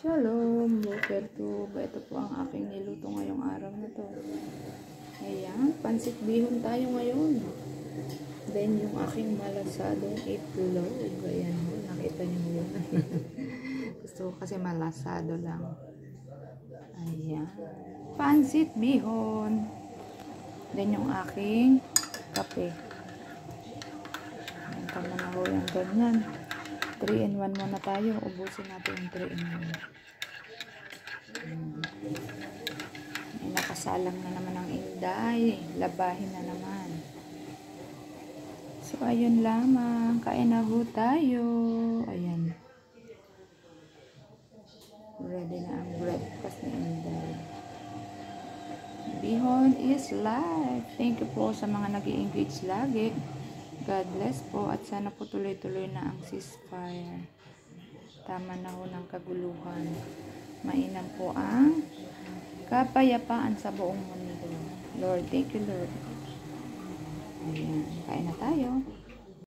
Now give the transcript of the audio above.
Shalom, welcome to ito po ang aking niluto ngayong araw na to. Ayan, pansit bihon tayo ngayon. Then yung aking malasadong itlog. Ayan mo, nakita niyo yun. Gusto ko kasi malasado lang. Ayan, pansit bihon. Then yung aking kape. Ayan, tama na ko yung ganyan. 3-in-1 muna tayo. Ubusin natin yung 3-in-1. May nakasalang na naman ang inday. Labahin na naman. So, ayun lamang. Kain na ho tayo. Ayan. Ready na ang breakfast ni inday. Bihon is life. Thank you po sa mga nag-i-engage lagi. God bless po at sana po tuloy-tuloy na ang ceasefire. Tama na ho ng kaguluhan. Mainam po ang kapayapaan sa buong mundo. Lord, thank you Lord. Ayan, kain na tayo.